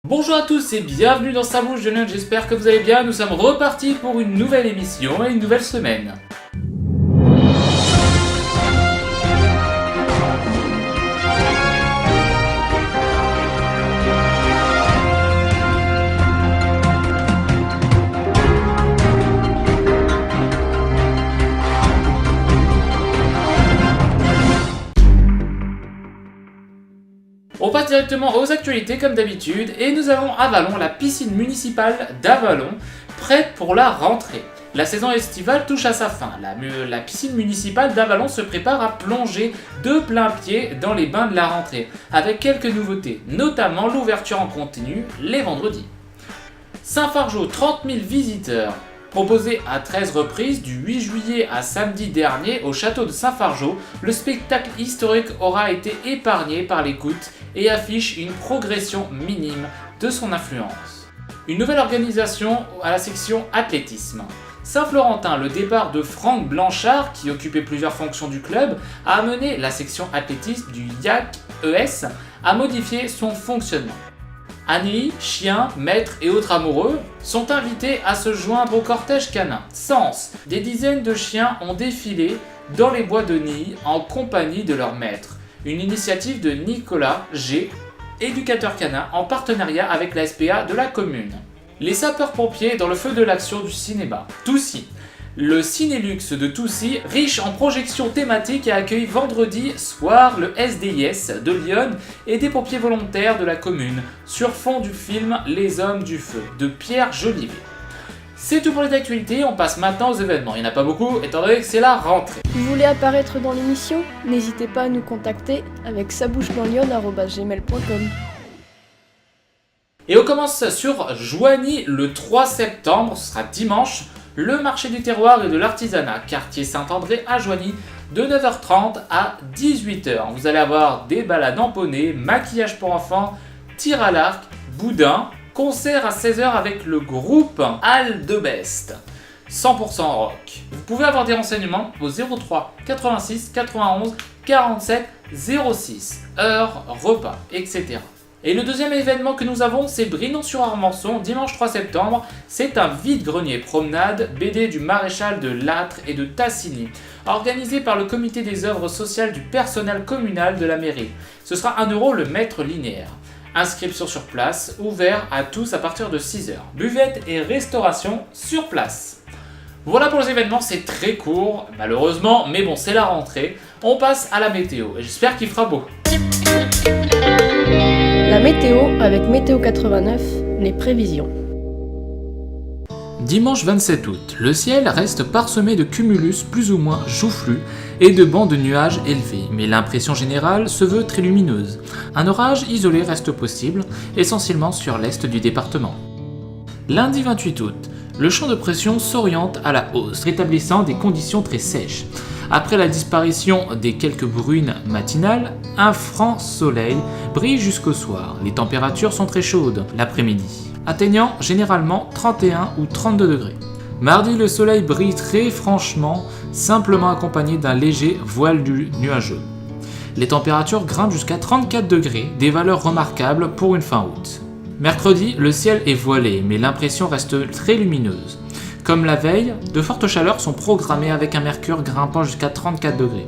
Bonjour à tous et bienvenue dans Sa bouche de Lyon, j'espère que vous allez bien, nous sommes repartis pour une nouvelle émission et une nouvelle semaine. On passe directement aux actualités comme d'habitude et nous avons à Vallon la piscine municipale d'Avallon prête pour la rentrée. La saison estivale touche à sa fin. La piscine municipale d'Avallon se prépare à plonger de plein pied dans les bains de la rentrée avec quelques nouveautés, notamment l'ouverture en continu les vendredis. Saint-Fargeau, 30 000 visiteurs. Proposé à 13 reprises du 8 juillet à samedi dernier au château de Saint-Fargeau, le spectacle historique aura été épargné par les gouttes et affiche une progression minime de son influence. Une nouvelle organisation à la section athlétisme. Saint-Florentin, le départ de Franck Blanchard, qui occupait plusieurs fonctions du club, a amené la section athlétisme du IAC ES à modifier son fonctionnement. Annie, chiens, maîtres et autres amoureux sont invités à se joindre au cortège canin. Sens, des dizaines de chiens ont défilé dans les bois de Nîmes en compagnie de leur maître. Une initiative de Nicolas G, éducateur canin, en partenariat avec la SPA de la commune. Les sapeurs-pompiers dans le feu de l'action du cinéma. Toussy. Le Cinélux de Toussy, riche en projections thématiques, a accueilli vendredi soir le SDIS de Lyon et des pompiers volontaires de la commune, sur fond du film Les Hommes du Feu de Pierre Jolivet. C'est tout pour les actualités, on passe maintenant aux événements. Il n'y en a pas beaucoup, étant donné que c'est la rentrée. Vous voulez apparaître dans l'émission? N'hésitez pas à nous contacter avec sabouchedanslyon@gmail.com. Et on commence sur Joigny le 3 septembre, ce sera dimanche. Le marché du terroir et de l'artisanat, quartier Saint-André à Joigny, de 9h30 à 18h. Vous allez avoir des balades en poney, maquillage pour enfants, tir à l'arc, boudin, concert à 16h avec le groupe Aldebest, 100% rock. Vous pouvez avoir des renseignements au 03 86 91 47 06, heure, repas, etc. Et le deuxième événement que nous avons, c'est Brinon-sur-Armançon, dimanche 3 septembre. C'est un vide-grenier promenade BD du maréchal de Lattre et de Tassigny, organisé par le comité des œuvres sociales du personnel communal de la mairie. Ce sera 1 € le mètre linéaire. Inscription sur place, ouvert à tous à partir de 6h. Buvette et restauration sur place. Voilà pour les événements, c'est très court, malheureusement, mais bon, c'est la rentrée. On passe à la météo, et j'espère qu'il fera beau. La météo avec Météo 89, les prévisions. Dimanche 27 août, le ciel reste parsemé de cumulus plus ou moins joufflus et de bancs de nuages élevés, mais l'impression générale se veut très lumineuse. Un orage isolé reste possible, essentiellement sur l'est du département. Lundi 28 août, le champ de pression s'oriente à la hausse, rétablissant des conditions très sèches. Après la disparition des quelques bruines matinales, un franc soleil brille jusqu'au soir. Les températures sont très chaudes l'après-midi, atteignant généralement 31 ou 32 degrés. Mardi, le soleil brille très franchement, simplement accompagné d'un léger voile nuageux. Les températures grimpent jusqu'à 34 degrés, des valeurs remarquables pour une fin août. Mercredi, le ciel est voilé, mais l'impression reste très lumineuse. Comme la veille, de fortes chaleurs sont programmées avec un mercure grimpant jusqu'à 34 degrés.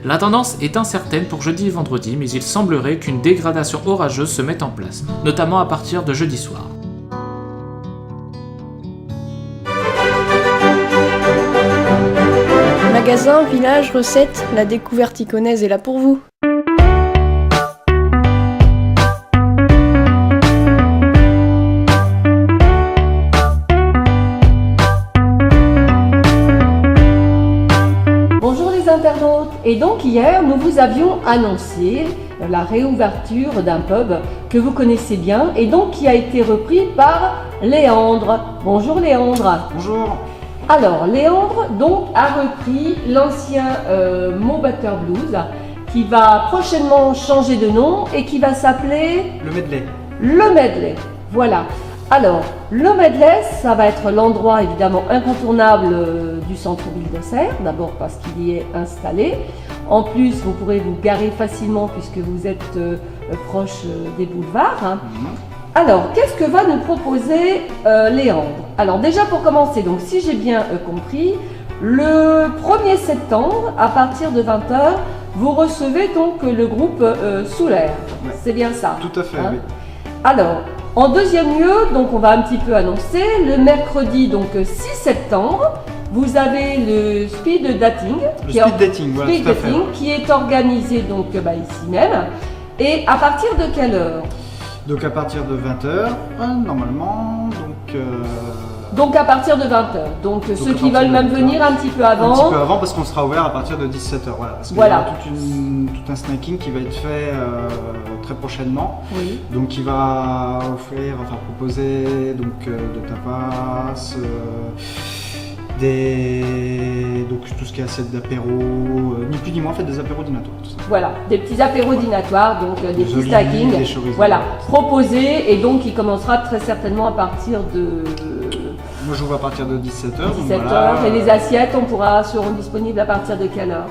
La tendance est incertaine pour jeudi et vendredi, mais il semblerait qu'une dégradation orageuse se mette en place, notamment à partir de jeudi soir. Magasin, village, recettes, la découverte iconaise est là pour vous. Internautes. Et donc hier, nous vous avions annoncé la réouverture d'un pub que vous connaissez bien et donc qui a été repris par Léandre. Bonjour Léandre. Bonjour. Alors Léandre donc a repris l'ancien Montbatteur Blues qui va prochainement changer de nom et qui va s'appeler Le Medley. Le Medley. Voilà. Alors, le Medley, ça va être l'endroit évidemment incontournable du centre-ville d'Auxerre, d'abord parce qu'il y est installé. En plus, vous pourrez vous garer facilement puisque vous êtes proche des boulevards. Alors, qu'est-ce que va nous proposer Léandre? Alors déjà pour commencer, donc si j'ai bien compris, le 1er septembre, à partir de 20h, vous recevez donc le groupe Soulaire. Ouais. C'est bien ça? Tout à fait, Hein? oui. Alors, en deuxième lieu, donc on va un petit peu annoncer, le mercredi donc 6 septembre, vous avez le speed dating. Le speed dating, voilà, Speed tout à fait. dating qui est organisé donc ici même. Et à partir de quelle heure? Donc à partir de 20h, normalement, Donc à partir de 20h. Donc ceux à qui partir veulent de même 20h. venir un petit peu un avant. petit peu avant parce qu'on sera ouvert à partir de 17h. Voilà, parce qu'il Voilà. y aura tout un snacking qui va être fait très prochainement. Oui. Donc il va proposer donc, de tapas, donc tout ce qui est assiette d'apéro, ni plus ni moins, fait des apéros dînatoires. Tout ça. Voilà, des petits apéros dînatoires, donc des petits olives, snackings, des chorizo. voilà, proposés et donc il commencera très certainement à partir de Moi j'ouvre à partir de 17h. 17h et les assiettes seront disponibles à partir de quelle heure?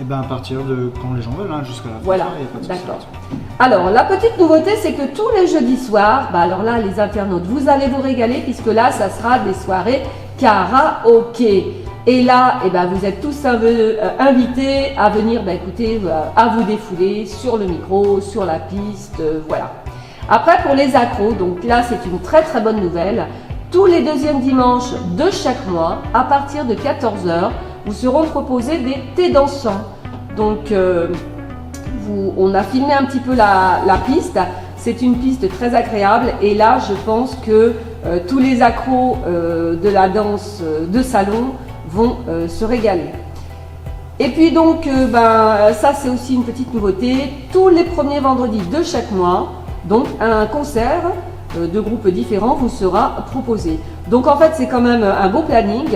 Et ben à partir de quand les gens veulent, hein, jusqu'à la fin. Voilà, il y a pas de souci d'accord. là-dessus. Alors la petite nouveauté c'est que tous les jeudis soirs, alors là les internautes, vous allez vous régaler puisque là ça sera des soirées karaoké. Et là, vous êtes tous invités à venir, écoutez, à vous défouler sur le micro, sur la piste, voilà. Après, pour les accros, donc là, c'est une très très bonne nouvelle. Tous les deuxièmes dimanches de chaque mois, à partir de 14h, vous seront proposés des thés dansants. Donc, on a filmé un petit peu la piste. C'est une piste très agréable et là, je pense que tous les accros de la danse de salon vont se régaler. Et puis donc, ça c'est aussi une petite nouveauté. Tous les premiers vendredis de chaque mois, donc un concert de groupes différents vous sera proposé. Donc en fait, c'est quand même un beau planning.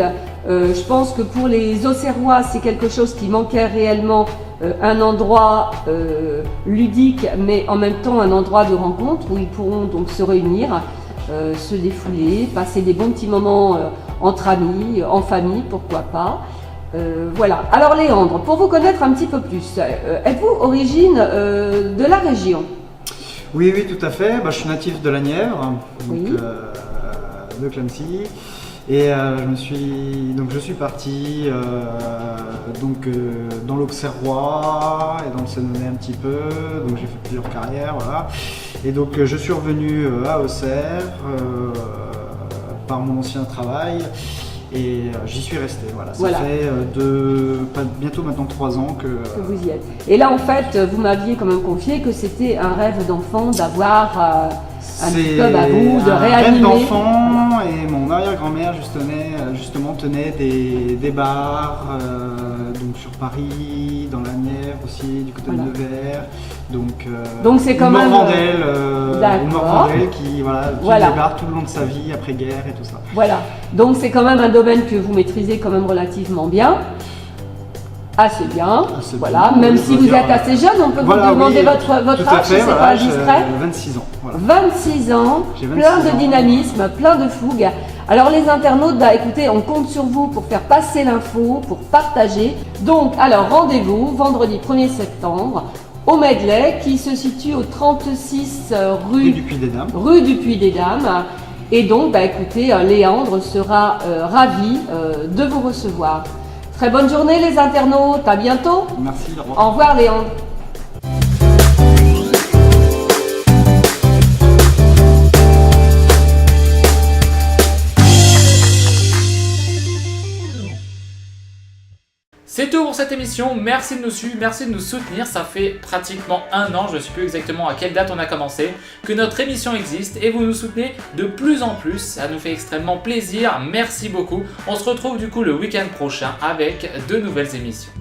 Je pense que pour les Auxerrois, c'est quelque chose qui manquait réellement, un endroit ludique, mais en même temps un endroit de rencontre où ils pourront donc se réunir, se défouler, passer des bons petits moments entre amis, en famille, pourquoi pas. Voilà. Alors Léandre, pour vous connaître un petit peu plus, êtes-vous origine de la région? Oui, tout à fait. Je suis natif de la Nièvre, donc, Oui. de Clamecy. Et je suis parti dans l'Auxerrois et dans le Sénonais un petit peu. Donc j'ai fait plusieurs carrières, voilà. Et donc je suis revenu à Auxerre par mon ancien travail. Et j'y suis resté, voilà. Ça fait bientôt maintenant 3 ans que vous y êtes. Et là en fait, vous m'aviez quand même confié que c'était un rêve d'enfant d'avoir un petit club à vous, de réanimer. C'est un rêve d'enfant et mon arrière-grand-mère justement tenait des bars donc sur Paris, dans la Nièvre aussi, du côté de Nevers. Donc c'est quand même Morvandel qui tient des bars tout le long de sa vie après-guerre et tout ça. Voilà, donc c'est quand même un domaine que vous maîtrisez quand même relativement bien. Assez bien, voilà. Même si vous êtes assez jeune, on peut vous demander votre âge, si c'est pas indiscret. 26 ans. Voilà. 26 ans, plein de dynamisme, plein de fougue. Alors les internautes, écoutez, on compte sur vous pour faire passer l'info, pour partager. Donc, alors rendez-vous vendredi 1er septembre au Medley qui se situe au 36 rue du Puy-des-Dames. Rue du Puy-des-Dames. Et donc, écoutez, Léandre sera ravi de vous recevoir. Très bonne journée les internautes, à bientôt. Merci, au revoir. Au revoir Léandre. C'est tout pour cette émission, merci de nous suivre, merci de nous soutenir, ça fait pratiquement 1 an, je ne sais plus exactement à quelle date on a commencé, que notre émission existe et vous nous soutenez de plus en plus, ça nous fait extrêmement plaisir, merci beaucoup, on se retrouve du coup le week-end prochain avec de nouvelles émissions.